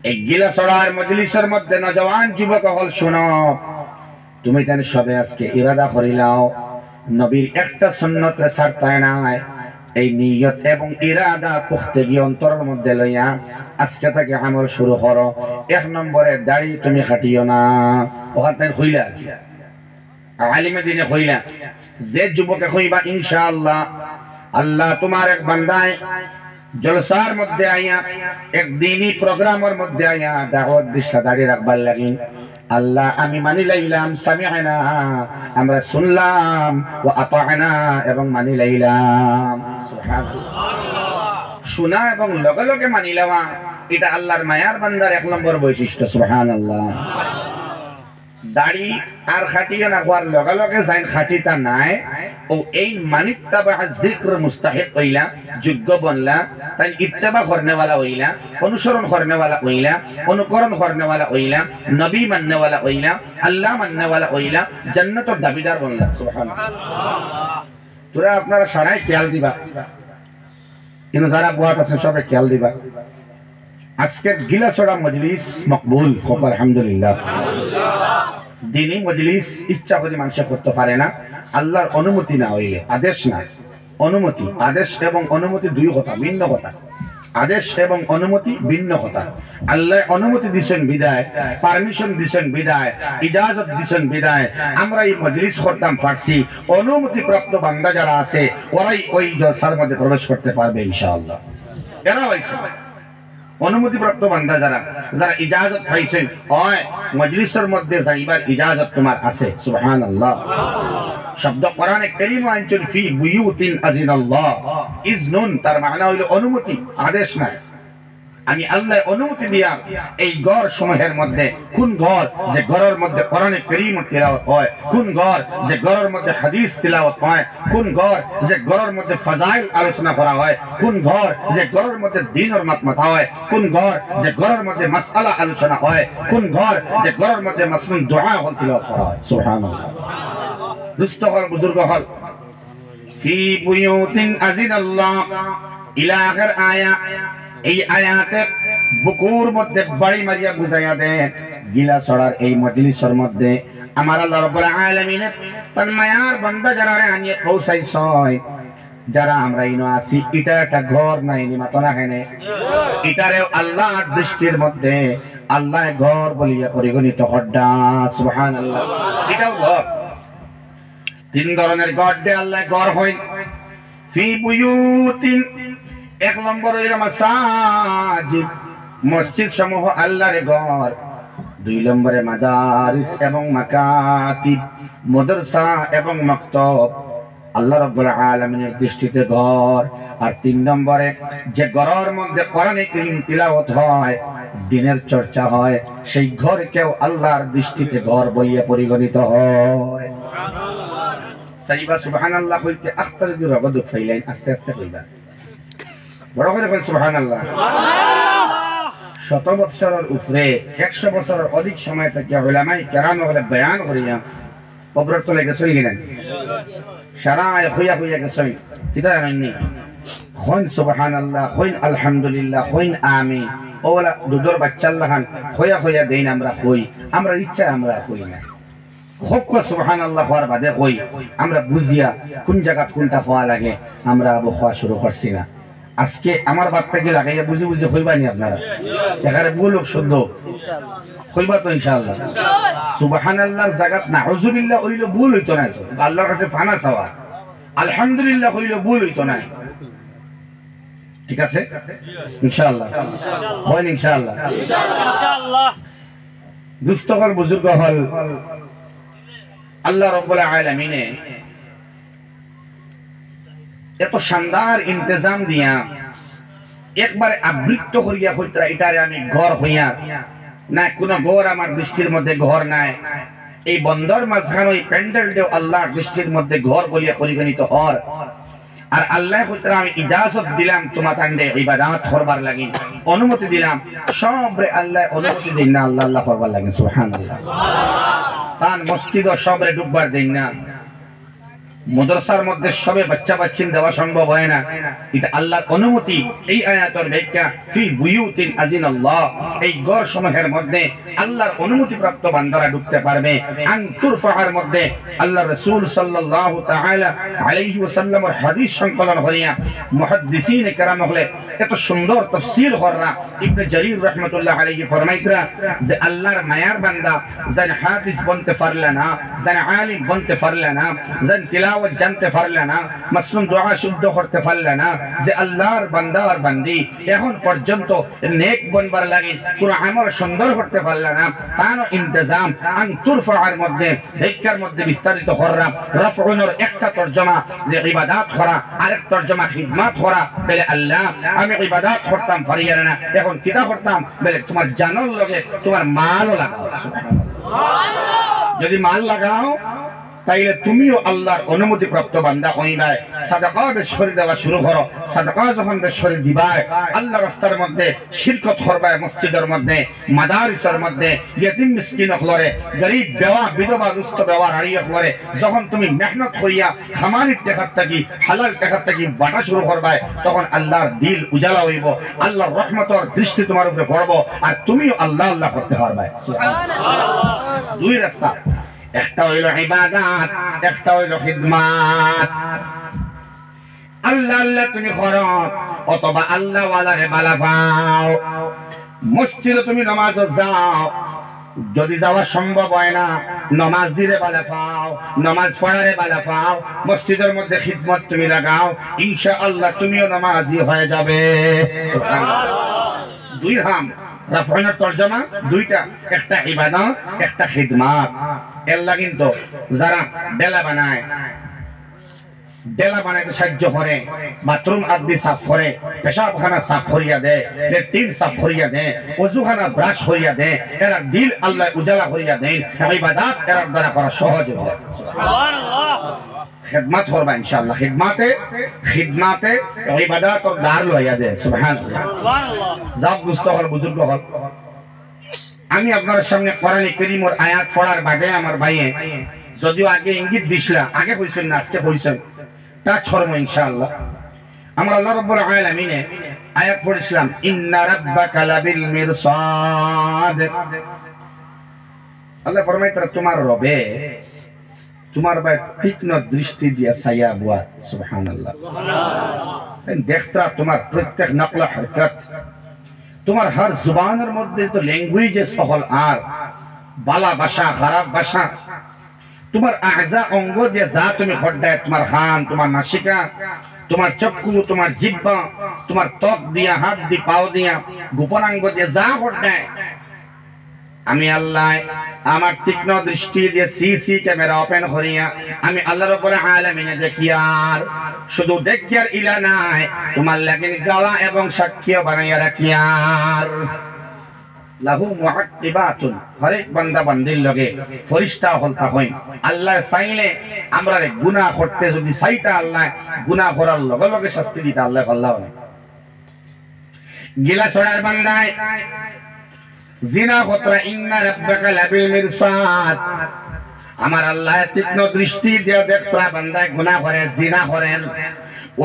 এই গিলাছড়ার মজলিসের মধ্যে নজওয়ান যুবক হল শুনো, তুমি তেন সবে আজকে ইরাদা করিলাও নবীর একটা সুন্নতে ছাড়তায় নাই। এই নিয়ত এবং ইরাদা পুখতেগি অন্তরের মধ্যে লইয়া আজকে থেকে আমল শুরু করো। 1 নম্বরে দাড়ি তুমি কাটিও না। ওখানে হইলা আলিমে দিনে হইলা যে যুবকে হইবা ইনশাআল্লাহ আল্লাহ তোমার এক বান্দায় জলসার মধ্যে আইয়া এক দিনই প্রোগ্রামের মধ্যে আইয়া দাওয়াত দিশা দাড়ি রাখবার লাগি। আল্লাহ আমি মানি লাইলাম, সামিআনা আমরা শুনলাম, ওয়া আতা'না এবং মানি লাইলাম। সুবহানাল্লাহ। শোনা এবং লগে লগে মানি লওয়া এটা আল্লাহর মায়ার বান্দার 1 নম্বর বৈশিষ্ট্য। সুবহানাল্লাহ। দাড়ি আর খাটিও না হওয়ার লগে লগে যাই খাটিতা নাই ও এই মানিত্তাবা যিকর মুস্তাহিক হইলা, যোগ্য বনলা, তাই ইত্তেবা করনেওয়ালা হইলা, অনুসরণ করনেওয়ালা হইলা, অনুকরণ করনেওয়ালা হইলা, নবী মাননেওয়ালা হইলা, আল্লাহ মাননেওয়ালা হইলা, জান্নাতের দাবিদার বনলা। সুবহানাল্লাহ। তোরা আপনারা সারাই খেয়াল দিবা, কিন্তু যারা বুয়াত আছে সবাই খেয়াল দিবা। আজকের গিলাছড়া মজলিস মকবুল হোক আলহামদুলিল্লাহ। দিনী মজলিস ইচ্ছা করে মানুষ করতে পারে না, আল্লাহর অনুমতি না হইলে। আদেশ না, অনুমতি। আদেশ এবং অনুমতি দুই কথা, ভিন্ন কথা। আদেশ এবং অনুমতি ভিন্ন কথা। আল্লাহ অনুমতি দিছেন বিদায়, পারমিশন দিছেন বিদায়, ইজাজত দিছেন বিদায় আমরা এই মজলিস করতাম পারছি। অনুমতি প্রাপ্ত বান্দা যারা আছে ওরাই ওই জলসার মধ্যে প্রবেশ করতে পারবে ইনশাআল্লাহ। এরা হইছে অনুমতি প্রাপ্ত বান্দা যারা যারা ইজাজত পাইছেন, হয় মজলিসের মধ্যে যাইবার ইজাজত তোমার আছে। সুবহানাল্লাহ। শব্দ কোরআনে কারীম আনছেন ফি বুয়ুতিন আযিনাল্লাহ, ইজনুন তার মানে হইল অনুমতি, আদেশ না। আমি আল্লাহ অনুমতি দিয়া এই ঘর সমূহের মধ্যে, কোন ঘর যে ঘরের মধ্যে কোরআনে কারীম তিলাওয়াত হয়, কোন ঘর যে ঘরের মধ্যে হাদিস তিলাওয়াত হয়, কোন ঘর যে ঘরের মধ্যে ফাজাইল আলোচনা করা হয়, কোন ঘর যে ঘরের মধ্যে দ্বীনের মাথা হয়, কোন ঘর যে ঘরের মধ্যে মাসআলা আলোচনা হয়, কোন ঘর যে ঘরের মধ্যে মাসনুন দুআ হল তিলাওয়াত করা হয়। সুবহানাল্লাহ। দুস্থ হল, বুজুর্গ হল, ফি বুয়ুতিন আযিনাল্লাহ ইলা আখির আয়া। এই আয়াতে বুকুর মধ্যে বাড়ি মারিয়া বুঝাইয়া দেন গিলাছড়ার এই মজলিসের মধ্যে আমার আল্লাহ রাব্বুল আলামিন তার মায়ার বান্দা যারা আনিয়ে পৌঁছাইছয়, যারা আমরা ইনো আছি, এটা একটা ঘর নাই নিমাত না হেনে, এটারে আল্লাহর দৃষ্টির মধ্যে আল্লাহ ঘর বলিয়া পরিগণিত হড্ডা। সুবহানাল্লাহ। এটাও ঘর। 3 ধরনের ঘর দে আল্লাহ ঘর হয়। ফি বুয়ুতিন 1 নম্বর হইল মাসাজিদ, মসজিদ সমূহ আল্লাহর ঘর। 2 নম্বরে মাদারিস এবং মাকাতিব, মাদ্রাসা এবং মাকতাব আল্লাহ রাব্বুল আলামিনের দৃষ্টিতে ঘর। আর 3 নম্বরে যে ঘরের মধ্যে কোরআনে কারীম তিলাওয়াত হয়, দ্বীনের চর্চা হয়, সেই ঘরকেও আল্লাহর দৃষ্টিতে ঘর বলিয়া পরিগণিত হয়। সুবহানাল্লাহ। সাইবা সুবহানাল্লাহ কইতে আখতার দি রগদ ফাইলাইন আস্তে আস্তে কইবা, বড় করে বল সুবহানাল্লাহ। 100 বছরের উপরে 100 বছরের অধিক সময় থেকে উলামায়ে কেরাম ওগুলো বয়ান করিয়া কবরের তলে গেছই কিনা, সারায় হইয়া হইয়া গেছই, কিতা জানেননি? হইন সুবহানাল্লাহ, হইন আলহামদুলিল্লাহ, হইন আমিন। ওলা দুধর বাচ্চাল্লাহান হইয়া হইয়া দেন আমরা হই, আমরা ইচ্ছা আমরা হই না। হোক সুবহানাল্লাহ হওয়ার বাদে হই, আমরা বুঝিয়া কোন জায়গা কোনটা হওয়া লাগে আমরা হওয়া শুরু করছি না। আজকে আমার বার্তাকে লাগাইয়া বুঝে বুঝে হইবানি আপনারা, এখানে ভুল হোক শুদ্ধ হইবা তো ইনশাআল্লাহ। সুবহানাল্লাহর জায়গাত নাউযুবিল্লাহ হইলে ভুল হইতো না, আল্লাহর কাছে ফানা চাওয়া। আলহামদুলিল্লাহ হইলে ভুল হইতো না, ঠিক আছে ইনশাআল্লাহ। হয় ইনশাআল্লাহ। দুস্থ হল, বুজুর্গ হল, আল্লাহ রাব্বুল আলামিনে এত শানদার ইন্তজাম দিয়া একবারে আবৃত্ত করিয়া কইতরা এটারে আমি ঘর হইয়া না, কোন ঘর আমার দৃষ্টির মধ্যে ঘর নাই। এই বন্দর মাঝখানে ওই প্যান্ডেল দেও আল্লাহর দৃষ্টির মধ্যে ঘর বলিয়া পরিগণিত হর। আর আল্লাহ কইতরা আমি ইজাজত দিলাম তোমার কাণ্ডে ইবাদত করবার লাগি, অনুমতি দিলাম, সবরে আল্লাহ অনুমতি দেন না আল্লাহ আল্লাহ করবার লাগি। সুবহানাল্লাহ। তার মসজিদ ও সবরে ডুববার দেন না। মাদ্রাসার মধ্যে সবে বাচ্চা বাচ্চিন দেওয়া সম্ভব হয় না, এটা আল্লাহর অনুমতি। এই আয়াতের ব্যাখ্যা ফি বুয়ুতিন আযিনাল্লাহ, এই ঘর সমূহের মধ্যে আল্লাহর অনুমতি প্রাপ্ত বান্দারা ঢুকতে পারবে। আন তুরফার মধ্যে আল্লাহ রাসূল সাল্লাল্লাহু তাআলা আলাইহি ওয়াসাল্লামের হাদিস সংকলন করিয়া মুহাদ্দিসিন কেরাম হলে এত সুন্দর তাফসীর করা। ইবনে জারীর রাহমাতুল্লাহ আলাইহি ফরমাইতরা যে আল্লাহর মায়ার বান্দা যান হাফিজ বনতে পারলে না, যান আলিম বনতে পারলে না, যান তিলাওয়াত জানতে পারলে না, মাসনুন দোয়া শুদ্ধ করতে পারলে না, যে আল্লাহর বান্দা আর বান্দি এখন পর্যন্ত নেক বনবার লাগে কোন আমল সুন্দর করতে পারলে না, তার ইন্তজাম আন তুরফার মধ্যে ভিক্ষার মধ্যে বিস্তারিত করা। রাফউনের একটা তরজমা যে ইবাদত করা, আরেক তরজমা খিদমত করা। বলে আল্লাহ আমি ইবাদত করতাম পারিয়া না, এখন কিটা করতাম? বলে তোমার জানার লগে তোমার মালও লাগাও। সুবহানাল্লাহ। যদি মাল লাগাও তাইলে তুমিও আল্লাহর অনুমতি প্রাপ্ত বান্দা হইবাই। সাদাকা বেশ করে দেওয়া শুরু করো। সাদাকা যখন বেশ করে দিবাই, আল্লাহ রাস্তার মধ্যে শিরকত করবাই, মসজিদের মধ্যে, মাদারিসের মধ্যে, ইয়তিম মিসকিন হলরে, গরিব বেওয়া বিধবা দুস্থ বেওয়া নারী হলরে যখন তুমি মেহনত করিয়া খামারির টেকার থাকি, হালাল টেকার থাকি বাটা শুরু করবাই, তখন আল্লাহর দিল উজালা হইব, আল্লাহর রহমতের দৃষ্টি তোমার উপরে পড়ব, আর তুমিও আল্লাহ আল্লাহ করতে পারবাই। সুবহানাল্লাহ। দুই রাস্তা, একটা হইল ইবাদত, একটা হইল খিদমত। আল্লাহ আল্লাহ তুমি করো, অথবা আল্লাহ ওয়ালারে বালা পাও। মসজিদে তুমি নামাজ যাও, যদি যাওয়া সম্ভব হয় না নামাজিরে বালা পাও, নামাজ পড়ারে বালা পাও, মসজিদের মধ্যে খিদমত তুমি লাগাও, ইনশাআল্লাহ তুমিও নামাজি হয়ে যাবে। সুবহানাল্লাহ। দুই হাম রাফানের তরজমা দুইটা, একটা ইবাদত, একটা খিদমত। এল্লা কিন্তু যারা বেলা বানায়, বেলা বানাইতে সাহায্য করে, বাথরুম আদি সাফ করে, পেশাবখানা সাফ করিয়া দেয়, লেট্রিন সাফ করিয়া দেয়, ওযুখানা ব্রাশ করিয়া দেয়, এরা দিল আল্লাহ উজালা করিয়া দেন, ইবাদত এর দ্বারা করা সহজ হয়ে যায়। সুবহানাল্লাহ। খিদমত করবা ইনশাআল্লাহ, খিদমতে ইবাদত ও দার লইয়া দেয়। সুবহানাল্লাহ। যাও দুস্থ হল, বুজুর্গ হল, আমি আপনার সামনে কোরআন কারীমের আয়াত পড়ার বাদে আমার ভাইয়ে যদিও আগে ইঙ্গিত দিছিলা, আগে কইছেন না আজকে কইছেন, তা ছড়ব ইনশাআল্লাহ। আমরা আল্লাহ রাব্বুল আলামিনে আয়াত পড়ছিলাম, ইন্না রাব্বাকা লাবিল মিরসাদ। আল্লাহ ফরমাইতরা তোমার রবে তোমার ভাই তীক্ষ্ণ দৃষ্টি দিয়া ছায়া বুয়া। সুবহানাল্লাহ। দেখতা তোমার প্রত্যেক নকলা হরকত, তোমার হর জুবানের মধ্যে তো ল্যাঙ্গুয়েজে সহল আর বালা ভাষা খারাপ ভাষা, তোমার আযা অঙ্গ দিয়ে যা তুমি হড্ডায়, তোমার হান, তোমার নাসিকা, তোমার চক্ষু, তোমার জিহ্বা, তোমার ত্বক দিয়া, হাত দি, পাও দিয়া, গোপনাঙ্গ দিয়ে যা হড্ডায়, আমি আল্লাহ আমার তীক্ষ্ণ দৃষ্টি দিয়ে সিসি ক্যামেরা ওপেন করিয়া আমি আল্লাহ রাব্বুল আলামিনে দেখি, আর শুধু দেখি আর ইলা নাই, তোমার লাগি গাওয়া এবং সাক্ষী বানাইয়া রাখি। আর লাহু মুআক্কিবাতুন, হরেক বান্দা বান্দির লগে ফেরেশতা হলতা হই। আল্লাহ চাইলে আমরা গুনাহ করতে যদি চাইতা আল্লাহ গুনাহ করার লগে লগে শাস্তি দিতে আল্লাহ আল্লাহ গিলা ছড়ার বান্দায় জিনা খতরা, ইন্না রাব্বাকা লাবিল মিরসাদ। আমার আল্লাহ তীক্ষ্ণ দৃষ্টি দিয়ে দেখতরা বান্দায় গুনাহ করে, জিনা করেন,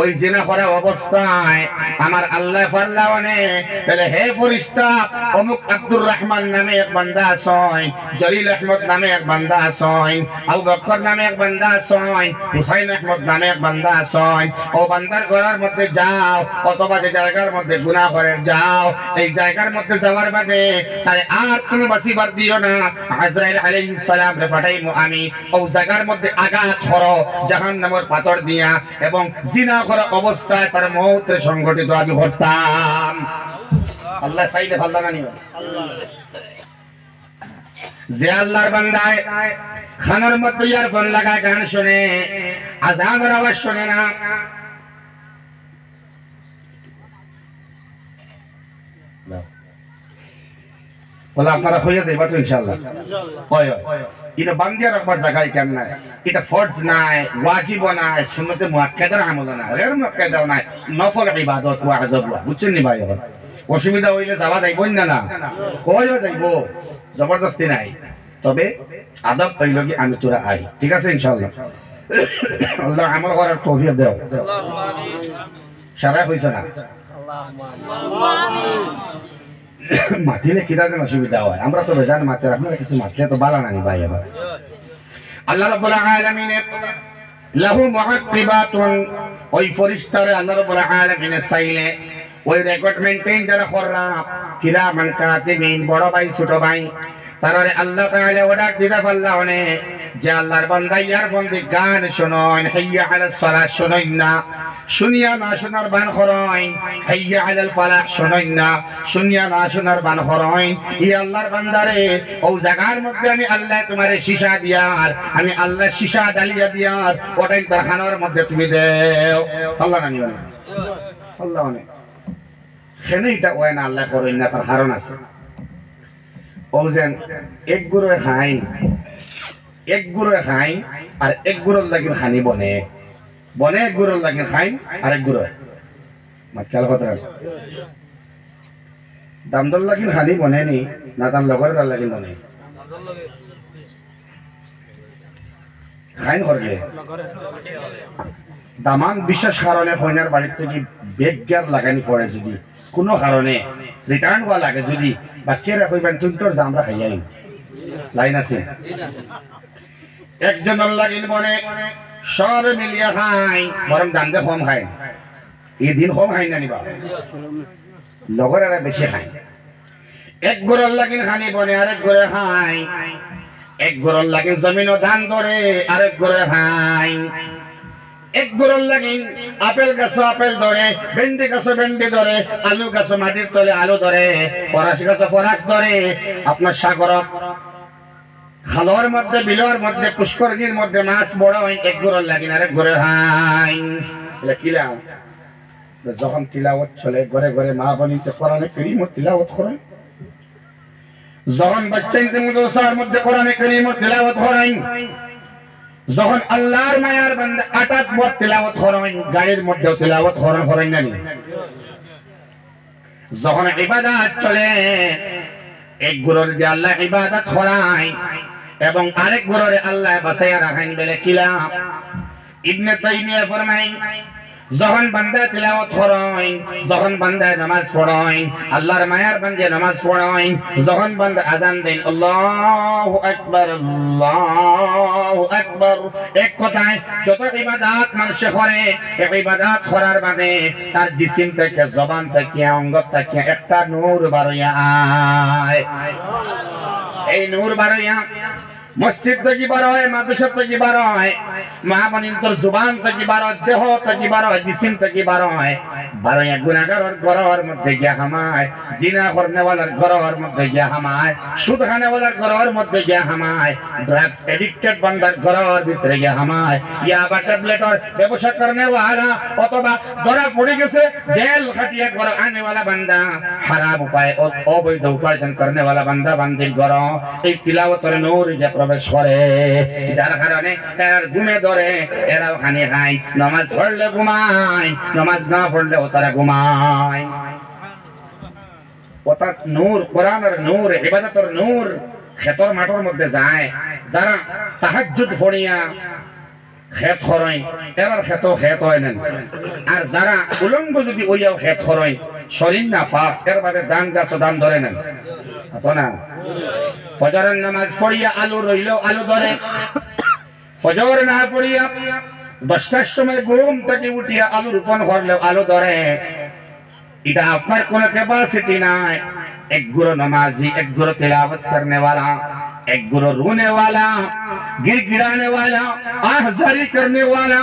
ওই জিনা করা অবস্থায় আমার আল্লাহ ফরলাওনে বলে, হে ফেরেশতা, অমুক আব্দুর রহমান নামে এক বান্দা আছেন, জলিল আহমদ নামে এক বান্দা আছেন, আবু বকর নামে এক বান্দা আছেন, হুসাইন আহমদ নামে এক বান্দা আছেন, ও বান্দার ঘরের মধ্যে যাও, অথবা যে জায়গার মধ্যে গুনাহ করে যাও, এই জায়গার মধ্যে যাওয়ার বাদে তারে আর তুমি বাঁচিবার দিও না। আজরাইল আলাইহিস সালাম রে পাঠাইমু আমি, ও জায়গার মধ্যে আঘাত করো জাহান্নামের পাথর দিয়া, এবং জিনা করা অবস্থায় তার মৌতের সংগঠিত আমি করতাম। আল্লাহ চাইলে ভালো না নিও। যে আল্লাহর বান্দায় খানার মধ্যে ইয়ারফোন লাগায় গান শুনে, আযানের আওয়াজ শুনে না, বলে আপনারা হয়ে যাইবা তো ইনশাআল্লাহ। এটা বান্দিয়া রাখবার জায়গায় কেন নাই, এটা ফরজ নাই, ওয়াজিব নাই, সুন্নতে মুআক্কাদার আমল নাই, গয়র মুআক্কাদাও নাই, নফল ইবাদত ওয়া আযাব। বুঝছেন নি ভাই? অসুবিধা হইলে যাওয়া যাইব না, না কইও যাইব, জবরদস্তি নাই, তবে আদব হইল কি আমি তোরা আই, ঠিক আছে ইনশাআল্লাহ। আল্লাহ আমল করার তৌফিক দাও সারা হইছে না মাতিলে কিটা যেন অসুবিধা হয় আমরা তো বেজান মাতে আপনারা কিছু মাতলে তো বালা নানি ভাই আবার আল্লাহ রাব্বুল আলামিন লাহু মুআক্কিবাতুন ওই ফেরেশতারে আল্লাহ রাব্বুল আলামিন চাইলে ওই রেকর্ড মেইনটেইন যারা কররা কিরামান কাতিবিন বড় ভাই ছোট ভাই তারারে আল্লাহ তাআলা অর্ডার দিতে পারলা অনে যে আল্লাহর বান্দা ইয়ারফোন গান শুনুন হাইয়া আলাস সালাত শুনুন না শুনিয়া না শোনার বান করেন হাইয়া আলাল ফালাহ শুনুন না শুনিয়া না শোনার বান করেন ই আল্লাহর বান্দারে ও জায়গার মধ্যে আমি আল্লাহ তোমারে শিশা দিয়ার আমি আল্লাহ শিশা ডালিয়া দিয়ার ওটাই তার খানার মধ্যে তুমি দেও আল্লাহ নানি আল্লাহ অনেক সেনে এটা ওয় না আল্লাহ করেন না তার কারণ আছে ও যেন এক গুরুয়ে খাই আর এক গুরুর লাগিন খানি বনে এক গুরুর লাগিন খাই আর এক গুরু মাত খেয়াল কথা দামদর লাগিন খানি বনে নি না তার লগর তার লাগিন বনে খাইন করলে দামান বিশেষ কারণে কইনার বাড়ির থেকে বেগগ্যার লাগানি পড়ে যদি কোনো কারণে রিটার্ন হওয়া লাগে যদি বাচ্চারা কইবেন তুই তোর আমরা খাইয়াই লাইন আছে একজনের লাগিন বনে সব মিলিয়া খাই বরং দান্দে কম খাই এই দিন কম খাই না নিবা লগরেরা বেশি খাই এক গরর লাগিন খানি বনে আরেক গরে খাই এক গরর লাগিন জমিনও ধান ধরে আরেক গরে খাই এক গরর লাগিন আপেল গাছও আপেল ধরে ভেন্ডি গাছও ভেন্ডি ধরে আলু গাছও মাটির তলে আলু ধরে ফরাস গাছও ফরাস ধরে আপনার সাগর খালর মধ্যে বিলর মধ্যে পুষ্করণীর মধ্যে মাছ বড় হয় এক গরর লাগিন আরেক গরে খাই কিলা যখন তিলাওয়াত চলে ঘরে ঘরে মা বনিতে কোরআনে কারীম তিলাওয়াত করে যখন বাচ্চা ইন্তেমুদোসার মধ্যে কোরআনে কারীম তিলাওয়াত করেন যখন আল্লাহর মায়ার বান্দা আটাত বত তিলাওয়াত করেন গাড়ির মধ্যে তিলাওয়াত করেন না যখন ইবাদত চলে এক গুরুর যে আল্লাহ ইবাদত করায় এবং আরেক গুরুরে আল্লাহ বাঁচাইয়া রাখেন বলে কিলা ইবনে তাইমিয়া ফরমায় যখন বান্দা তিলাওয়াত করেন যখন বান্দা নামাজ পড়েন আল্লাহর মায়ার বান্দে নামাজ পড়েন যখন বান্দা আযান দেন আল্লাহু আকবার এক কথায় যত ইবাদত মানুষ করে এই ইবাদত করার বাদে তার জিসিম থেকে জবান থেকে অঙ্গ থেকে একটা নূর বারইয়া আয় এই নূর বারইয়া মসজিদ থেকে বার হয় মাদ্রাসা থেকে বার হয় মহাবনীর জুবান থেকে বার হয় দেহ থেকে বার হয় জিসিম থেকে বার হয় বারোয়া গুনাহগারের ঘরের মধ্যে গিয়া হামায় জিনা করনেওয়ালার ঘরের মধ্যে গিয়া হামায় সুদ খানেওয়ালার ঘরের মধ্যে গিয়া হামায় ড্রাগস এডিক্টেড বান্দার ঘরের ভিতরে গিয়া হামায় ইয়াবা ট্যাবলেটর ব্যবসা করনেওয়ালা অথবা ধরা পড়ে গেছে জেল খাটিয়া ঘর আনেওয়ালা বান্দা হারাম উপায় অবৈধ উপার্জন করনেওয়ালা বান্দা বান্দির ঘর এই তিলাওয়াতের নূর যে প্রবেশ করে যার কারণে এর ঘুমে ধরে এরাও খানি খায় নামাজ পড়লে ঘুমায় নামাজ না পড়লেও তারা ঘুমায় অর্থাৎ নূর কোরআনের নূর ইবাদতের নূর ক্ষেতর মাঠের মধ্যে যায় যারা তাহাজ্জুদ পড়িয়া ক্ষেত হরয় এরার ক্ষেত হয় না আর যারা উলঙ্গ যদি ওইয়াও ক্ষেত হরয় শরীর না পাক এর বাদে দান গাছ দান ধরে নেন তো না ফজরের নামাজ পড়িয়া আলু রইলেও আলু ধরে ফজর না পড়িয়া 10টার সময় ঘুম থেকে উঠিয়া আলু রোপণ করলেও আলু ধরে এটা আপনার কোনো ক্যাপাসিটি নাই এক গুরু নামাজি এক গুরু तिलावत करने वाला एक गुरु रोने वाला गिड़गिड़ाने वाला आहजारी करने वाला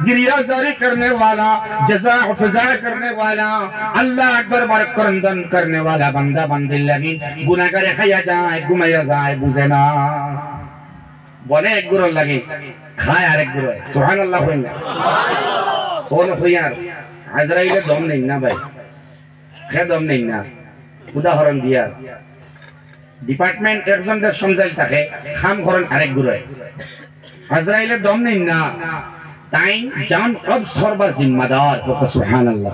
गिरियाजारी करने वाला जज़ा फज़ा करने वाला अल्लाह दरबार करंदन करने वाला बंदा बंदी लगी गुनाहगार खाया जाए घुमाया जाए बुझे ना बोले एक गुरु लगी खाए आरेक गुरु सुभान अल्लाह होइना कौन हुयार आजराइले दम नहीं ना भाई खे दम नहीं ना উদাহরণ দিয়া ডিপার্টমেন্ট একজনদের সমজাইল থাকে খাম করেন আরেক গুরুয় আজরাইলের দম নেই না তাই জান রব সর্বা জিম্মাদার সুবহানাল্লাহ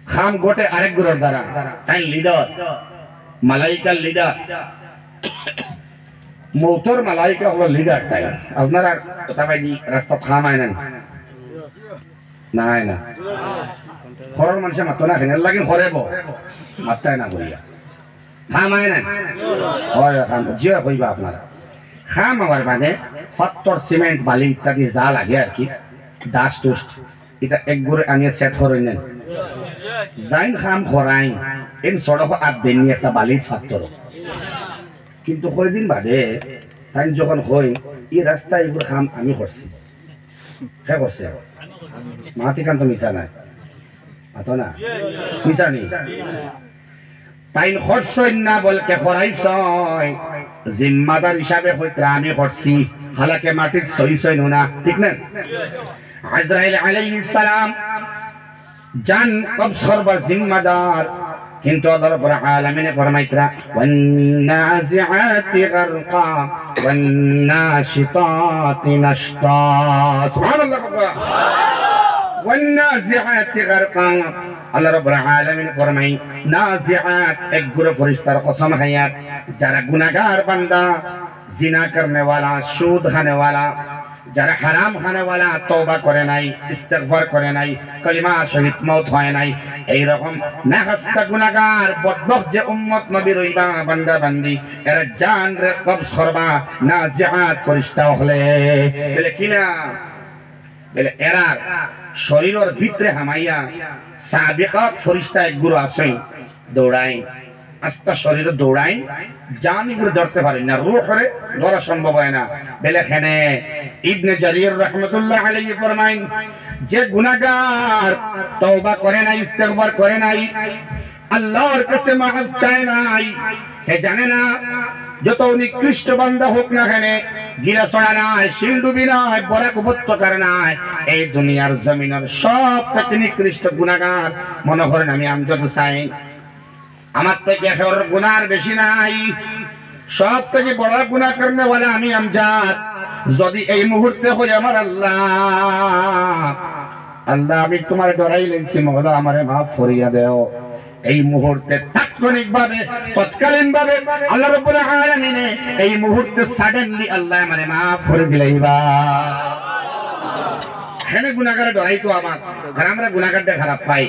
খাম গোটে আরেক গুরুর দ্বারা তাই লিডার মালাইকার লিডার মৌতর মালাইকা হলো লিডার তাই আপনারা কথা ভাই রাস্তা থামায় না নাই না ঘরের মানুষের মাত্র না ফেনের লাগিন হরেব মাত্রায় না করিয়া থামায় না হয় জিও কইবা আপনারা খাম আমার মানে পাথর সিমেন্ট বালি ইত্যাদি যা লাগে আর কি ডাস্ট টুস্ট এটা এক গুড়ে আনিয়ে সেট করে নেন যাইন খাম খরাইন এন সড়ক আট দিন একটা বালি পাথর কিন্তু কয়দিন বাদে তাই যখন হই এই রাস্তা এগুলো খাম আমি করছি কে করছে মাতিকান্ত মিশা নাই মাতো না মিশা নেই তাই খরচই না বলকে করাইছয় জিম্মাদার হিসাবে হইতে আমি করছি হালাকে মাটির সই সই নুনা ঠিক না আজরাইল আলাইহিস সালাম জান কব সর্বা জিম্মাদার কিন্তু আল্লাহ রাব্বুল আলামিন ফরমাইতরা ওয়ান্নাজিআতি গারকা ওয়ান্নাশিতাতি নাশতা সুবহানাল্লাহ ওয়ান্নাজিআতি গারকা আল্লাহ রাব্বুল আলামিন ফরমাই নাজিআত এক গুরু ফেরেশতার কসম খায়াত যারা গুনাহগার বান্দা জিনা করনে वाला সুদ খানে वाला যারা হারাম খানে वाला তওবা করে নাই ইস্তিগফার করে নাই কলিমা শহীদ মওত হয় নাই এই রকম নাহস্তা গুনাহগার বদবখ যে উম্মত নবীর হইবা বান্দা বান্দি এরা জান রে কবজ করবা নাজিআত ফেরেশতা হলে বলে কিনা বলে এরা শরীরের ভিতরে হামাইয়া সাবিকাত ফেরেশতা এক গুরু আছে দৌড়াই আস্তা শরীরে দৌড়াই জান এগুলো ধরতে পারি না রূহরে ধরা সম্ভব হয় না বলে এখানে ইবনে জারির রাহমাতুল্লাহ আলাইহি ফরমাইন যে গুনাহগার তওবা করে নাই ইস্তিগফার করে নাই আল্লাহর কাছে মাফ চায় নাই হে জানে না যত নিকৃষ্ট বান্দা হোক না কেন গিরা ছড়া নাই শিলডুবি নাই বরাক উপত্যকার নাই এই দুনিয়ার জমিনের সব থেকে নিকৃষ্ট গুনাহগার মনে করেন আমি আমজাদ হুসাইন আমার থেকে এর গুনার বেশি নাই সব থেকে বড় গুনাহ করনে वाला আমি আমজাদ যদি এই মুহূর্তে হই আমার আল্লাহ আল্লাহ আমি তোমার ডরাই লইছি মওলা আমারে maaf করিয়া দাও এই মুহূর্তে তাৎক্ষণিকভাবে তৎকালীনভাবে আল্লাহ রাব্বুল আলামিন এই মুহূর্তে সাডেনলি আল্লাহ আমারে maaf করে দিলাইবা হেনে গুনাহগার ডরাই তো আমার আর আমরা গুনাহগারটা খারাপ পাই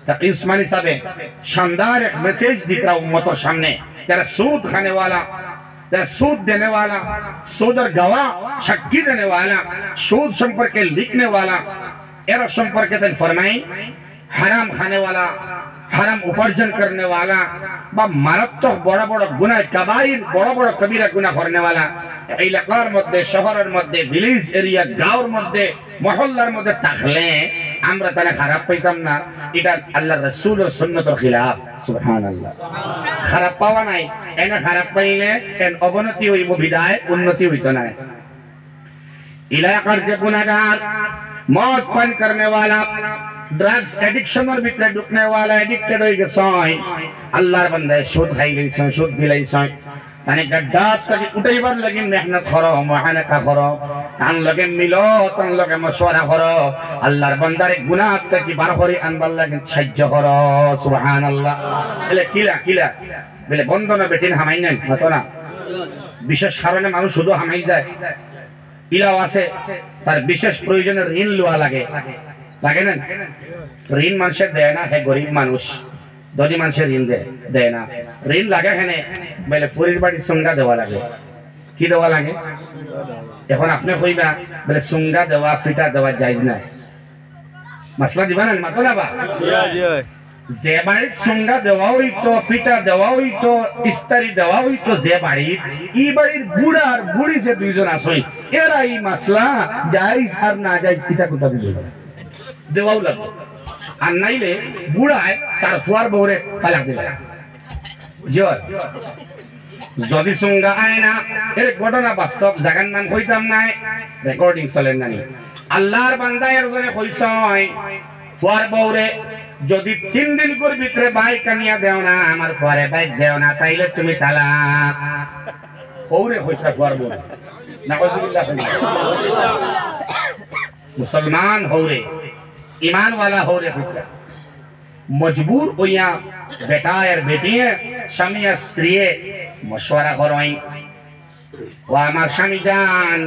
ताकि उस्मानी साहब शानदार एक मैसेज दिख रहा उम्मतों सामने जरा सूद खाने वाला जरा सूद देने वाला सूद और गवाह शक्की देने वाला सूद संपर्क के लिखने वाला एरा संपर्क के फरमाई हराम खाने वाला हराम उपार्जन करने वाला बा मारात्मक बड़ा बड़ा गुनाह कबाइर बड़ा बड़ा कबीरा गुनाह करने वाला इलाकार मध्य शहर मध्य विलेज एरिया गाँव मध्य মহল্লার মধ্যে থাকলে আমরা তাহলে খারাপ পাইতাম না এটা আল্লাহর রাসূলের সুন্নতের খিলাফ সুবহানাল্লাহ খারাপ পাওয়া নাই এনা খারাপ পাইলে এর অবনতি হইব বিদায় উন্নতি হইতো না ইলাকার যে গুনাহগার মদ পান करने वाला ड्रग्स एडिक्शन और भीतर ढुकने वाला एडिक्टेड हो गए अल्लाहर बंदे सुद खाई गई सुद दिलाई ताने गड्ढा तक उठाइबार लगी मेहनत करो मुआहनाका करो तान लगे मिलो तान लगे मशवरा करो अल्लाहर बंदार गुनाह तक बार करी आनबार लगे साहाय्य करो सुबहानाल्लाह বলে কিলা বলে বন্ধন বেটিন হামাই নাই হতো না বিশেষ কারণে মানুষ শুধু হামাই যায় ইলাও আছে তার বিশেষ প্রয়োজনে ঋণ লওয়া লাগে লাগে না ঋণ মানুষের দেয় না হে গরিব মানুষ ধনী মানুষের ঋণ দেয় না ঋণ লাগে এখানে বলে ফুরির বাড়ির সংজ্ঞা দেওয়া লাগে কি দেওয়া লাগে এখন আপনি কইবা বলে সংজ্ঞা দেওয়া ফিটা দেওয়া জায়েজ না মাসলা দিবা না মাতো না বা যে বাড়ির সংজ্ঞা দেওয়া হইতো ফিটা দেওয়া হইতো ইস্তারি দেওয়া হইতো যে বাড়ির এই বাড়ির বুড়া আর বুড়ি যে দুইজন আসই এরা এই মাসলা জায়েজ আর না জায়েজ কিতা কথা বুঝবে দেওয়াও লাগবে আর নাইলে বুড়ায় তার ফুয়ার বউরে তালাক দিবে জয় যদি সংজ্ঞা আয় না এর ঘটনা বাস্তব জায়গার নাম কইতাম নাই রেকর্ডিং চলেন নানি আল্লাহর বান্দা এর জন্য কইছয় ফুয়ার বউরে যদি 3 দিন করে ভিতরে বাইক আনিয়া দেও না আমার ফুয়ারে বাইক দেও না তাইলে তুমি তালাক বউরে কইছা ফুয়ার বউ নাউজুবিল্লাহ মুসলমান হওরে ईमान वाला हो रे पुत्र मजबूर होया बेटा और बेटी स्वामी स्त्री मशवरा करवाई ও আমার স্বামী যান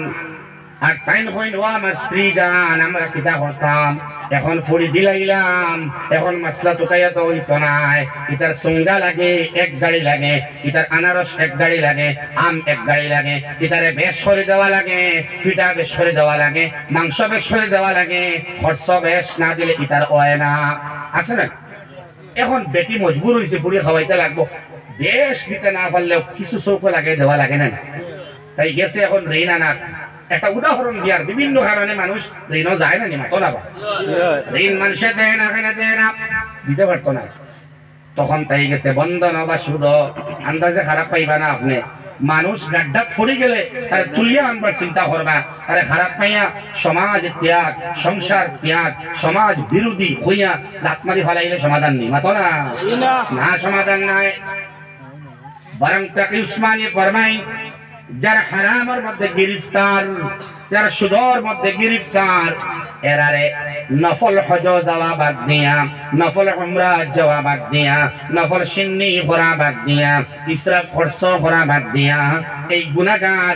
আর তাইন হইন ও আমার স্ত্রী যান আমরা কিতা করতাম এখন ফুড়ি দিলাইলাম এখন মশলা তোকাইয়া তো হইতো নাই ইতার সুঙ্গা লাগে এক গাড়ি লাগে ইতার আনারস এক গাড়ি লাগে আম এক গাড়ি লাগে ইতারে বেশ করে দেওয়া লাগে ফিটা বেশ করে দেওয়া লাগে মাংস বেশ করে দেওয়া লাগে খরচ বেশ না দিলে ইতার হয় না আছে না এখন বেটি মজবুর হয়েছে পুড়ি খাওয়াইতে লাগবো বেশ দিতে না পারলেও কিছু চৌক লাগে দেওয়া লাগে না তাই গেছে এখন ঋণ আনার একটা উদাহরণ দিয়ার বিভিন্ন কারণে মানুষ ঋণও যায় না নিমাতো না ঋণ মানুষে দেয় না কেন দেয় না দিতে পারতো না তখন তাই গেছে বন্ধন বা সুদ আন্দাজে খারাপ পাইবা না আপনি মানুষ গাড্ডাত পড়ে গেলে তার তুলিয়া আনবার চিন্তা করবা তারে খারাপ পাইয়া সমাজ ত্যাগ সংসার ত্যাগ সমাজ বিরোধী হইয়া লাত মারি ফেলাইলে সমাধান নেই মাতো না না সমাধান নাই বরং তাকে উসমানী ফরমাই যারা হারামের মধ্যে গ্রেফতার যারা সুদের মধ্যে গ্রেফতার এরারে নফল হজ যাওয়া বাদ দিয়া নফল উমরা যাওয়া বাদ দিয়া নফল সিন্নি করা বাদ দিয়া ইসরাফ খরচ করা বাদ দিয়া এই গুনাহগার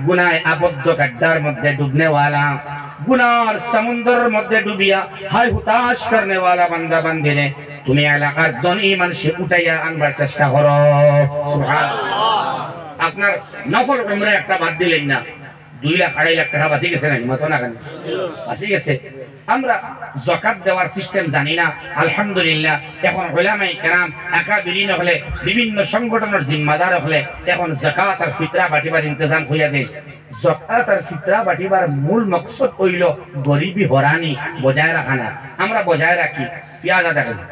গুনায় আবদ্ধ গাড্ডার মধ্যে ডুবনেওয়ালা গুনার সমুদ্রের মধ্যে ডুবিয়া হায় হুতাশ করনেওয়ালা বান্দা বান্দিনে তুমি এলাকার ধনী মানুষে উঠাইয়া আনবার চেষ্টা করো সুবহানাল্লাহ আপনার নফল উমরা একটা বাদ দিলেন না 2 লাখ 2.5 লাখ টাকা বাঁচি গেছে না মতো না কেন বাঁচি গেছে আমরা যাকাত দেওয়ার সিস্টেম জানি না আলহামদুলিল্লাহ এখন উলামায়ে কেরাম আকাবিরিন হলে বিভিন্ন সংগঠনের জিম্মাদার হলে এখন যাকাত আর ফিতরা বাটিবার ইন্তজাম হইয়া দেয় যাকাত আর ফিতরা বাটিবার মূল মকসদ হইল গরিবি হরানি বজায় রাখা না আমরা বজায় রাখি পেঁয়াজ আধা কেজি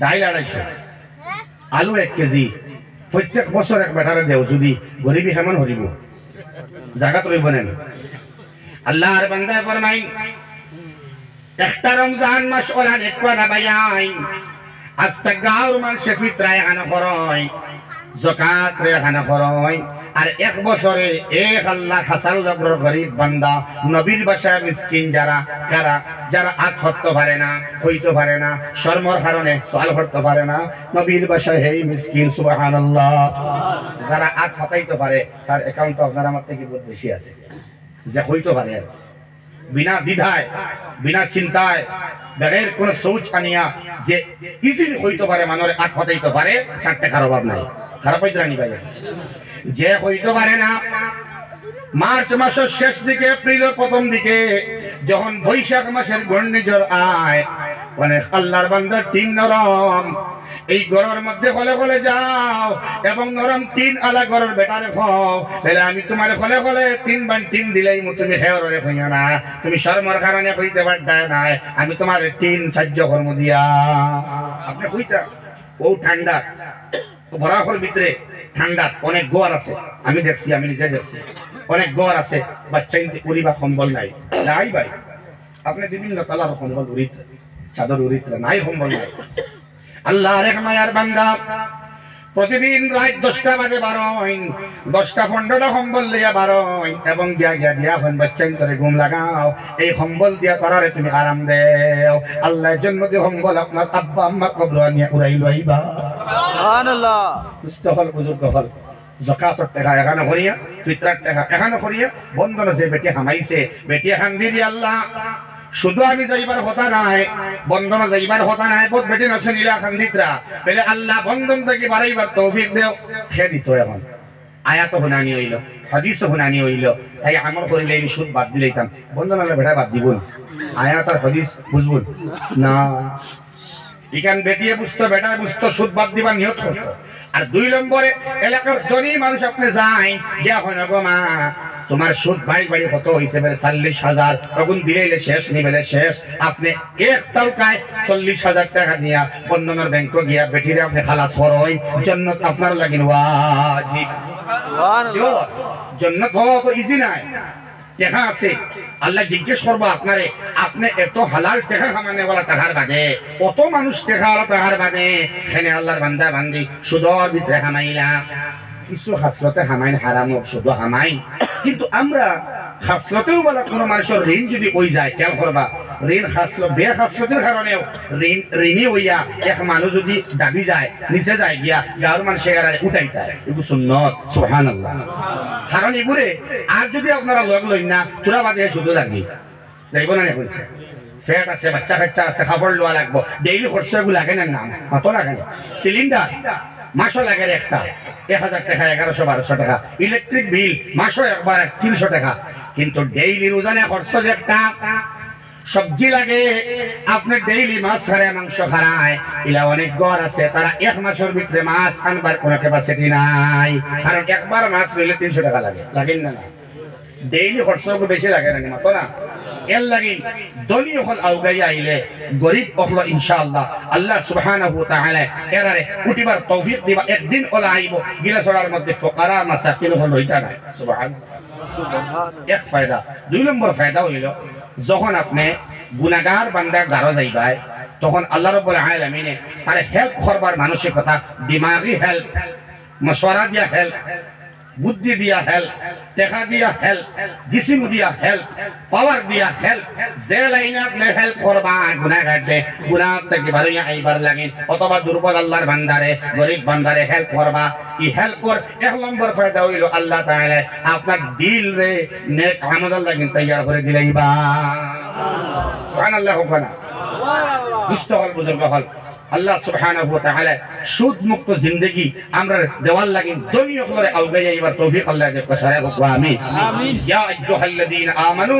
ডাইল 250 আলু 1 কেজি প্রত্যেক বছর এক বেটারে দেও যদি গরিবি কেমন হরিব জাকাত রইব না আল্লাহর বান্দা ফরমাই একটা রমজান মাস ওলা একবার বায়াই আস্তা গাওর মানুষে ফিতরা এখানে করয় যাকাত রে এখানে করয় আর এক বছরে 1 লাখ হাসাল লগ্র গরিব বান্দা নবীর বাসায় মিসকিন যারা আখ হতে পারে না হইতে পারে না শর্মর কারণে সওয়াল করতে পারে না নবীর বাসায় হেই মিসকিন সুবহানাল্লাহ যারা আখ হতাইতে পারে তার অ্যাকাউন্ট আপনার আমার থেকে বহুত বেশি আছে যে হইতে পারে বিনা দ্বিধায় বিনা চিন্তায় বেগের কোন সোচ আনিয়া যে ইজিলি হইতে পারে মানুষের আখ হতাইতে পারে তার টাকার অভাব নাই খারাপ হইতে রানি পাই যে হইতে পারে না মার্চ মাসের শেষ দিকে এপ্রিলের প্রথম দিকে যখন বৈশাখ মাসের ঘূর্ণিঝড় আয় অনেক আল্লাহর বান্দার টিন নরম এই ঘরের মধ্যে হলে হলে যাও এবং নরম টিন আলা ঘরের বেটারে খাও তাহলে আমি তোমার হলে হলে 3 বান টিন দিলেই তুমি হেওরে হইয়া না তুমি শর্মর কারণে হইতে পারতাই না আমি তোমার টিন সাহায্য কর্ম দিয়া আপনি হইতা ও ঠান্ডা বরাবর ভিতরে ঠান্ডা অনেক গোয়ার আছে আমি দেখছি আমি নিজে দেখছি অনেক গোয়ার আছে বাচ্চা ইনতে পরিবা কম্বল নাই নাই ভাই আপনি বিভিন্ন কালার কম্বল উড়িত চাদর উড়িত নাই কম্বল নাই আল্লাহর এক মায়ার বান্দা প্রতিদিন রাত 10টা বাজে 10টা 15টা কম্বল লিয়া বারোই এবং দিয়া হন বাচ্চা ইনতে ঘুম লাগাও এই কম্বল দিয়া করারে তুমি আরাম দেও আল্লাহর জন্য যে কম্বল আপনার আব্বা আম্মা কবর নিয়ে উড়াই লইবা সুবহানাল্লাহ মুস্তফল বুজুর্গ হল যাকাতের টাকা এখানে করিয়া ফিতরার টাকা এখানে করিয়া বন্ধন যে বেটি হামাইছে বেটি খান দিদি আল্লাহ শুধু আমি যাইবার কথা নাই বন্ধন যাইবার কথা নাই বহুত বেটি নছে নীলা খান দিতরা বলে আল্লাহ বন্ধন থেকে বাড়াইবার তৌফিক দেও সে দিত এখন আয়াত হুনানি হইল হাদিস হুনানি হইল তাই আমল করিলে এই সুদ বাদ দিলাইতাম বন্ধন আল্লাহ বেটা বাদ দিবুন আয়াত আর হাদিস বুঝবুন না ইখান বেটিয়ে বুঝতো বেটা বুঝতো সুদ বাদ দিবার নিয়ত করতো আর 2 নম্বরে এলাকার ধনী মানুষ আপনি যাই গিয়া হয় না গো মা তোমার সুদ বাড়ি কত হইছে বলে 40,000 তখন দিলেইলে শেষ নিবেলে শেষ আপনি এক টাকায় 40,000 টাকা দিয়া বন্ধনের ব্যাংকে গিয়া বেটিরে আপনি খালাস করই জান্নাত আপনার লাগিন ওয়াজিব সুবহানাল্লাহ জান্নাত হওয়া তো ইজি নাই টাকা আছে আল্লাহ জিজ্ঞেস করবো আপনারে আপনি এত হালাল টাকা কামানে वाला টাকার বাদে কত মানুষ টাকা वाला টাকার বাদে এখানে আল্লাহর বান্দা বান্দি সুদর ভিতরে হামাইলা কিছু হাসলতে হামাইন হারাম শুধু হামাইন কিন্তু আমরা খাসলতেও বলা কোনো মানুষের ঋণ যদি ওই যায় খেয়াল করবা ঋণ খাসল বে খাসলতের কারণে ঋণী হইয়া এক মানুষ যদি দাবি যায় নিচে যায় গিয়া গাঁর মানুষের উঠাইতে হয় এগুলো সুন্নত সুবহানাল্লাহ কারণ এগুলো আর যদি আপনারা লগ লই না তোরা বাদে শুধু লাগি যাইব না বলছে ফ্যাট আছে বাচ্চা কাচ্চা আছে খাবার লোয়া লাগবো ডেইলি খরচ এগুলো লাগে না নাম কত লাগে না সিলিন্ডার মাসও লাগে একটা 1000 টাকা 1100-1200 টাকা ইলেকট্রিক বিল মাসও একবার 300 টাকা কিন্তু ডেইলি রোজানা খরচ একটা সবজি লাগে আপনি ডেইলি মাছ খারায় মাংস খারায় এলা অনেক ঘর আছে তারা এক মাসের ভিতরে মাছ আনবার কোনো ক্যাপাসিটি নাই কারণ একবার মাছ নিলে 300 টাকা লাগে লাগেন না ডেইলি খরচ বেশি লাগে না মাতো না এর লাগি দলীয় হল আউগাই আইলে গরিব হল ইনশাআল্লাহ আল্লাহ সুবহানাহু ওয়া তাআলা এরারে উঠিবার তৌফিক দিবা একদিন ওলা আইব গিলাসড়ার মধ্যে ফুকারা মাসাকিন হল হইতা না সুবহানাল্লাহ এক ফায়দা দুই নম্বর ফায়দা হইল যখন আপনি গুনাহগার বান্দার দ্বারা যাইবাই তখন আল্লাহ রাব্বুল আলামিনে তার হেল্প করবার মানসিকতা দিমাগি হেল্প মশওয়ারা দিয়া হেল্প বুদ্ধি দিয়া হেল্প টাকা দিয়া হেল্প জিসিম দিয়া হেল্প পাওয়ার দিয়া হেল্প যে লাইনে আপনি হেল্প করবা গুনাহ কাটবে গুনাহ থেকে বাড়িয়া আইবার লাগেন অথবা দুর্বল আল্লাহর বান্দারে গরিব বান্দারে হেল্প করবা এই হেল্প কর এক নম্বর ফায়দা হইল আল্লাহ তাআলা আপনার দিল রে নেক আমল লাগেন তৈয়ার করে দিলাইবা সুবহানাল্লাহ সুবহানাল্লাহ দুষ্ট হল বুজুর্গ হল আল্লাহ সুবহানাহু ওয়া তাআলা সুদ মুক্ত জিন্দেগি আমরা দেওয়ার লাগি দুনিয়া করে আউগাই আইবার তৌফিক আল্লাহ দে কসারে হোক আমিন আমিন ইয়া আইয়ুহাল্লাযীনা আমানু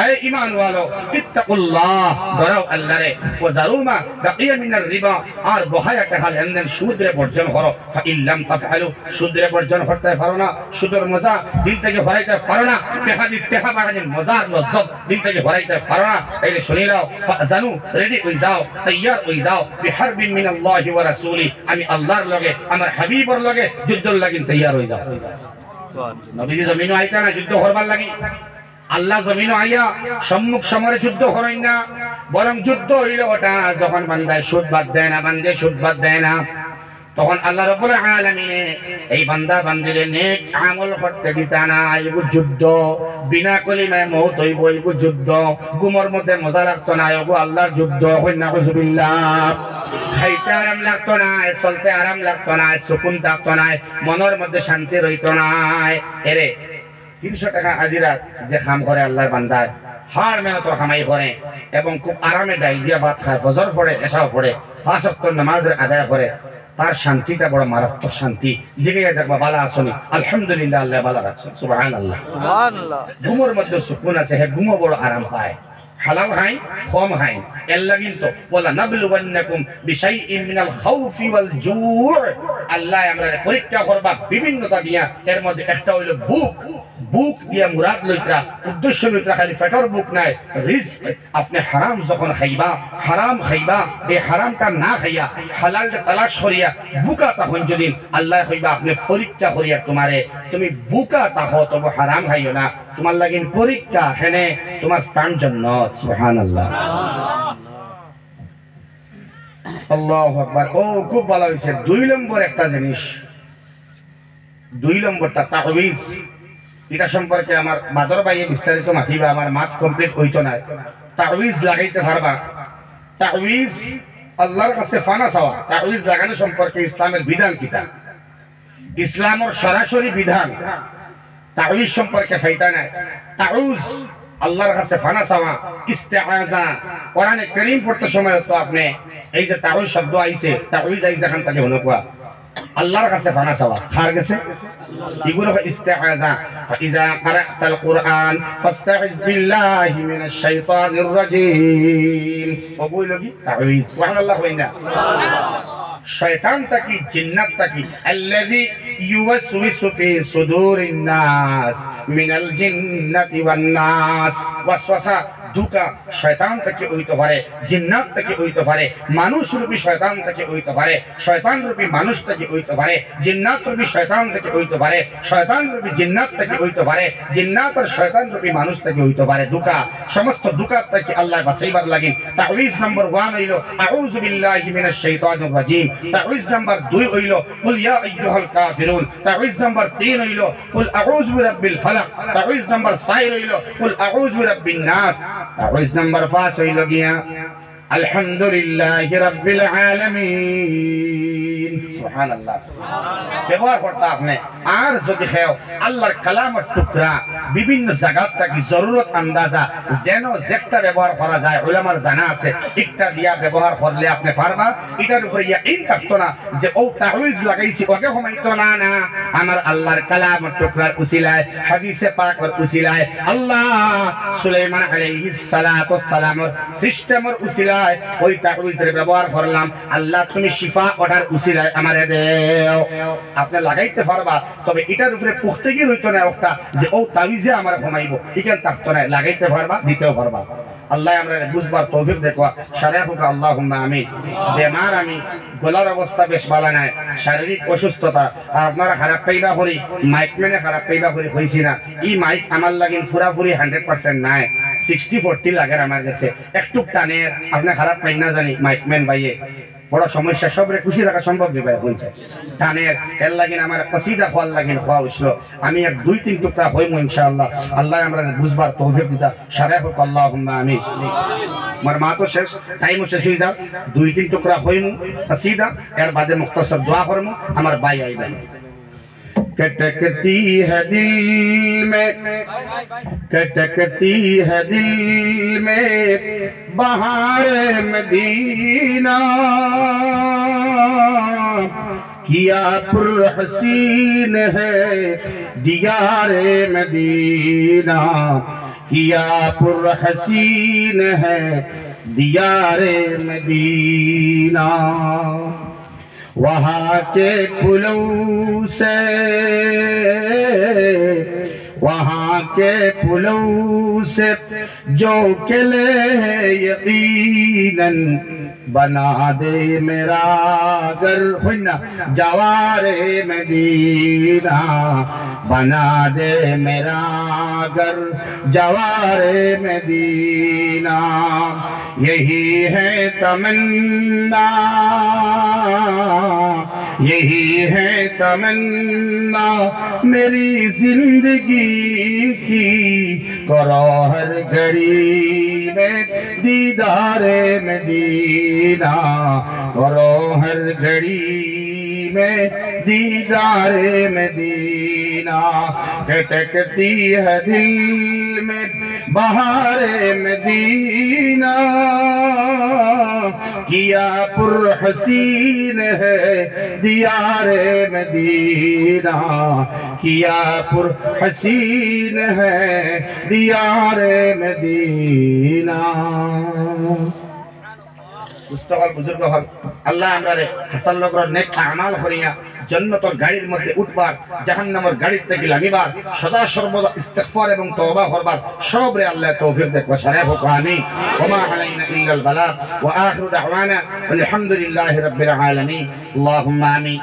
আয় ঈমান ওয়ালো ইত্তাকুল্লাহ ডরাও আল্লাহরে ওয়া জারুমা বাকিয়া মিনার রিবা আর বহায়া টাকা লেনদেন সুদরে বর্জন করো ফা ইল্লাম তাফআলু সুদরে বর্জন করতে পারো না সুদের মজা দিল থেকে হরাইতে পারো না টাকা বাড়ানোর মজার লজ্জত দিল থেকে হরাইতে পারো না তাইলে শুনি নাও ফাজানু রেডি হই যাও তৈয়ার হই যাও বিহারবিন মিনাল্লাহি ওয়া রাসূলি আমি আল্লাহর লগে আমার হাবিবর লগে যুদ্ধর লাগি তৈয়ার হই যাও নবীজি জমিনও আইতা না যুদ্ধ করবার লাগি আল্লাহ জমিন আইয়া সম্মুখ সমরে যুদ্ধ করেন না বরং যুদ্ধ হইল ওটা যখন বান্দায় সুদ বাদ দেয় না বান্দে সুদ বাদ দেয় না তখন আল্লাহ রাব্বুল আলামিনে এই বান্দা বান্দিরে নেক আমল করতে দিতা না এগু যুদ্ধ বিনা কলিমায় মওত হইব এগু যুদ্ধ গুমর মধ্যে মজা লাগতো না এগু আল্লাহর যুদ্ধ কইনা নাউযুবিল্লাহ খাইতে আরাম লাগতো না চলতে আরাম লাগতো না সুকুন থাকতো না মনের মধ্যে শান্তি রইতো না এরে 300 টাকা হাজিরা যে কাম করে আল্লাহর বান্দায় হার মেহনত কামাই করে এবং খুব আরামে ডাইল দিয়া ভাত খায় ফজর পড়ে এশাও পড়ে 5 ওয়াক্ত নামাজ আদায় করে তার শান্তিটা বড় মারাত্মক শান্তি জেগে দেখবা বালা আসনি আলহামদুলিল্লাহ আল্লাহ বালা রাখছেন সুবহানাল্লাহ সুবহানাল্লাহ ঘুমের মধ্যে সুকুন আছে হে ঘুমো বড় আরাম পায় হালাল হাই কম হাই এল্লা কিন্তু ওয়ালা নাবলুওয়ান্নাকুম বিশাইইন মিনাল খাউফি ওয়াল জু' আল্লাহ আমরা পরীক্ষা করবা বিভিন্নতা দিয়া এর মধ্যে একটা হইল বুক দিয়া মুরাদ লইত্রা উদ্দেশ্য লইত্রা খালি পেটর বুক নাই রিজক আপনি হারাম যখন খাইবা হারাম খাইবা এই হারামটা না খাইয়া হালালটা তালাশ করিয়া বুকা তখন যদি আল্লাহ কইবা আপনি পরীক্ষা করিয়া তোমারে তুমি বুকা তাহো তবে হারাম খাইও না তোমার লাগিন পরীক্ষা হেনে তোমার স্থান জন্য সুবহানাল্লাহ আল্লাহু আকবার ও খুব ভালো হইছে 2 নম্বর একটা জিনিস 2 নম্বরটা তাহবিজ এটা সম্পর্কে আমার বাদর ভাইয়ে বিস্তারিত মাতিবা আমার মাত কমপ্লিট হইতো না তাহবিজ লাগাইতে পারবা তাহবিজ আল্লাহর কাছে ফানা চাওয়া তাহবিজ লাগানো সম্পর্কে ইসলামের বিধান কিতা ইসলামের সরাসরি বিধান তাহবিজ সম্পর্কে ফায়দা নাই তাউজ আল্লাহর কাছে ফানা চাওয়া ইস্তেআযা কোরআনে কারীম পড়তে সময় তো আপনি এই যে তাউজ শব্দ আইছে তাউজ আইছে খান তাকে হনকুয়া আল্লাহর কাছে ফানা চাওয়া খার গেছে এগুলো ইস্তেআযা ফাইজা ক্বারাতাল কুরআন ফাস্তাইজ বিল্লাহি মিনাশ শাইতানির রাজীম ওগুলো কি তাউজ সুবহানাল্লাহ ওয়াইনা শয়তান তাকি জিন্নাত তাকি আল্লাযী ইউওয়াসওয়িসু ফি সুদুরিন নাস মিনাল জিন্নাতি ওয়ান নাস ওয়াসওয়াসা দুকা শয়তান থেকে হইতে পারে, জিন্নাত থেকে হইতে পারে, মানুষ রূপী শয়তান থেকে হইতে পারে, শয়তান রূপী মানুষ থেকে হইতে পারে, জিন্নাত রূপী শয়তান থেকে হইতে পারে, শয়তান রূপী জিন্নাত থেকে হইতে পারে, জিন্নাত আর শয়তান রূপী মানুষ থেকে হইতে পারে। দুকা সমস্ত দুকার থেকে আল্লাহ বাঁচাইবার লাগি তাওয়িজ নম্বর 1 হইল আউযু বিল্লাহি মিনাশ শাইতানির রাজিম। তাওয়িজ নম্বর 2 হইল কুল ইয়া আইয়ুহাল কাফিরুন। তাওয়িজ নম্বর 3 হইল কুল আউযু বিরাব্বিল ফালাক। তাওয়িজ নম্বর 4 হইল কুল আউযু বিরাব্বিন নাস। তাওয়িজ নম্বর 5 হইল গিয়া আলহামদুলিল্লাহি রাব্বিল আলামিন। সুবহানাল্লাহ। ব্যবহার করতে আপনি আর যদি খেও আল্লাহর কালামের টুকরা বিভিন্ন জায়গা থেকে জরুরত আন্দাজা যেন যেটা ব্যবহার করা যায় উলামার জানা আছে, একটা দিয়া ব্যবহার করলে আপনি পারবা। এটার উপরে ইয়াকিন থাকতো না যে ও তাওয়িজ লাগাইছি ওকে ঘুমাইতো না, না আমার আল্লাহর কালামের টুকরার উসিলায় হাদিসে পাকের উসিলায় আল্লাহ সুলাইমান আলাইহিস সালাতু ওয়াস সালামের সিস্টেমের উসিলায় ওই তাওয়িজের ব্যবহার করলাম। আল্লাহ তুমি শিফা অর্ডার উসিলায় আমারে দেও। আপনি লাগাইতে পারবা, তবে এটার উপরে পুখতে গিয়ে হইতো না একটা যে ও তাবিজে আমার ঘুমাইবো, এখান থাকতো না। লাগাইতে পারবা, দিতেও পারবা। আল্লাহ আমরা বুঝবার তৌফিক দেখো সারা হোক আল্লাহুম্মা আমিন। বেমার আমি, গলার অবস্থা বেশ ভালো নাই, শারীরিক অসুস্থতা, আর আপনারা খারাপ পাইবা করি মাইক মেনে খারাপ পাইবা করি হয়েছি না। এই মাইক আমার লাগিন পুরাপুরি 100% নাই, 60-40 লাগে আমার কাছে। একটু টানের আপনি খারাপ পাই না জানি মাইক মেন ভাইয়ে বড় সমস্যা, সবরে খুশি রাখা সম্ভব নেই ভাই বলছে টানের এর লাগিন আমার কসিদা খোয়ার লাগিন খোয়া উঠলো। আমি 1-2-3 টুকরা হইমু ইনশাআল্লাহ। আল্লাহ আমরা বুঝবার তৌফিক দিতা সারা হোক আল্লাহুম্মা আমিন। আমার মা তো শেষ, টাইমও শেষ হয়ে যাও, 2-3 টুকরা হইমু কসিদা, এর বাদে মুখতাসর দোয়া করমু। আমার ভাই আইবেন। कटकती है दिल में, कटकती है दिल में बहार मदीना, किया पुर हसीन है दियार मदीना, किया पुर हसीन है दियार मदीना। वहाँ के पुलों से, वहाँ के पुलों से जो किले यकीनन बना दे मेरा घर हुन्ना जवारे मदीना, बना दे मेरा घर जवारे मदीना। यही है तमन्ना, यही है तमन्ना मेरी जिंदगी की, करो हर घड़ी में दीदारे मदीना, करो हर घड़ी में दीदारे मदीना। खटकती है दिल में बहारे मदीना, किया पुर हसीन है दियारे मदीना, किया पुर हसीन है दियारे मदीना। মুস্তাফাল বুজুর্গ হল আল্লাহ আমরারে হাসান লগর নেক আমাল করিয়া জান্নাতের গাড়ির মধ্যে উঠবার, জাহান্নামের গাড়ির থেকে লামিবার, সদা সর্বদা ইস্তিগফার এবং তওবা করবার সবরে আল্লাহ তৌফিক দেখ সারা হোক আমিন। ওমা আলাইনা ইল্লাল বালাগ ওয়া আখিরু দাওয়ানা আলহামদুলিল্লাহি রাব্বিল আলামিন। আল্লাহুম্মা আমিন।